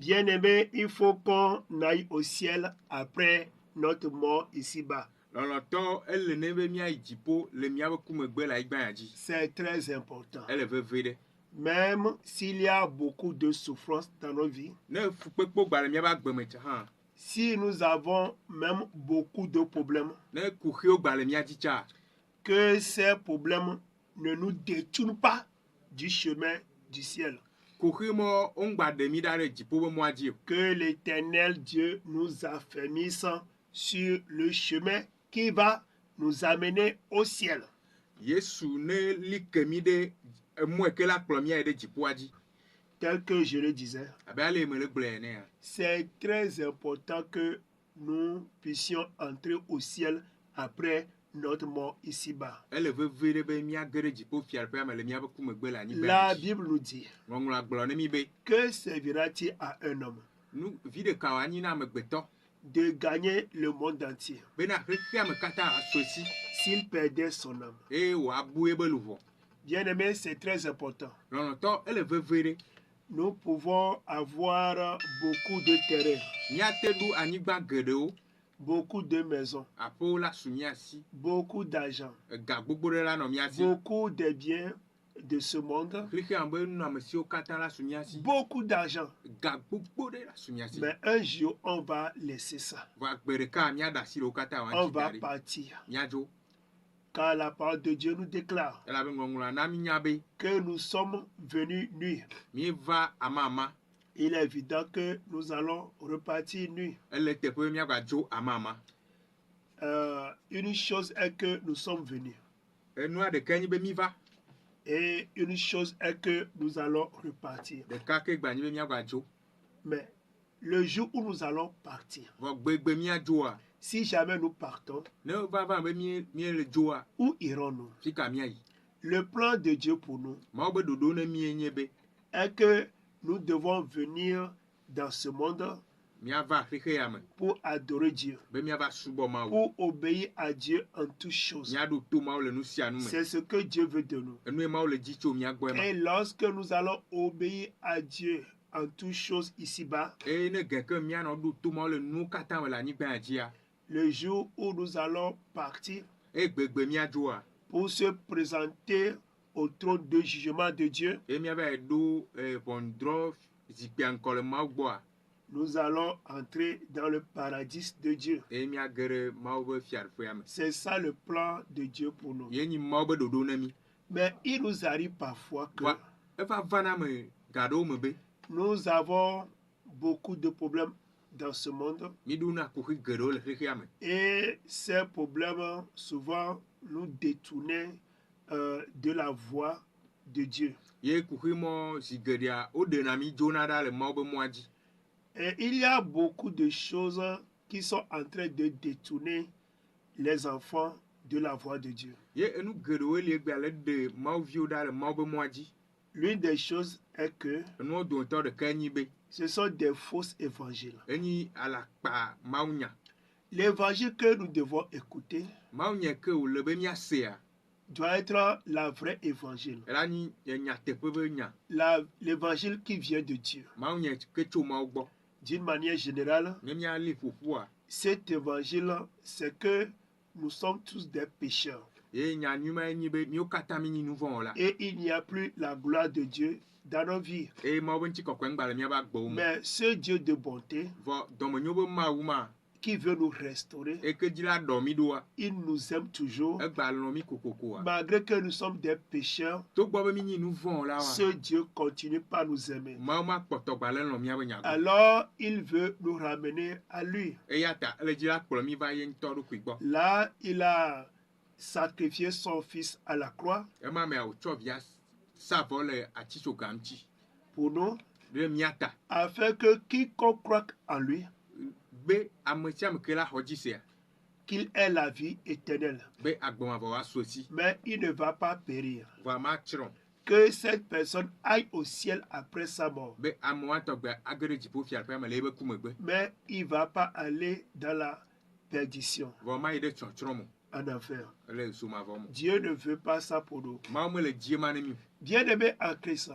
Bien-aimé, il faut qu'on aille au ciel après notre mort ici-bas. C'est très important. Même s'il y a beaucoup de souffrances dans nos vies, si nous avons même beaucoup de problèmes, que ces problèmes ne nous détournent pas du chemin du ciel. Que l'Éternel Dieu nous affermisse sur le chemin qui va nous amener au ciel. Tel que je le disais, c'est très important que nous puissions entrer au ciel après notre mort ici-bas. La Bible nous dit que servira-t-il à un homme de gagner le monde entier s'il perdait son âme? Bien-aimé, c'est très important. Nous pouvons avoir beaucoup de terrain, beaucoup de maisons, beaucoup d'argent, beaucoup de biens de ce monde, beaucoup d'argent. Mais un jour, on va laisser ça. On va partir. Car la parole de Dieu nous déclare que nous sommes venus nus. Il est évident que nous allons repartir nus. Une chose est que nous sommes venus. Et une chose est que nous allons repartir. Mais le jour où nous allons partir, si jamais nous partons, où irons-nous? Le plan de Dieu pour nous est que nous devons venir dans ce monde pour adorer Dieu, pour obéir à Dieu en toutes choses. C'est ce que Dieu veut de nous. Et lorsque nous allons obéir à Dieu en toutes choses ici-bas, le jour où nous allons partir pour se présenter au trône de jugement de Dieu, nous allons entrer dans le paradis de Dieu. C'est ça le plan de Dieu pour nous. Mais il nous arrive parfois que nous avons beaucoup de problèmes dans ce monde. Et ces problèmes souvent nous détournent de la voie de Dieu. Et il y a beaucoup de choses qui sont en train de détourner les enfants de la voie de Dieu. L'une des choses est que ce sont des faux évangiles. L'évangile que nous devons écouter doit être la vraie évangile. L'évangile qui vient de Dieu. D'une manière générale, cet évangile, c'est que nous sommes tous des pécheurs. Et il n'y a plus la gloire de Dieu dans nos vies. Mais ce Dieu de bonté qui veut nous restaurer, il nous aime toujours. Malgré que nous sommes des pécheurs, ce Dieu continue par nous aimer. Alors, il veut nous ramener à lui. Là, il a sacrifié son fils à la croix pour nous, afin que quiconque croit en lui, qu'il ait la vie éternelle. Mais il ne va pas périr. Que cette personne aille au ciel après sa mort. Mais il ne va pas aller dans la perdition, en enfer. Dieu ne veut pas ça pour nous. Bien-aimé en Christ,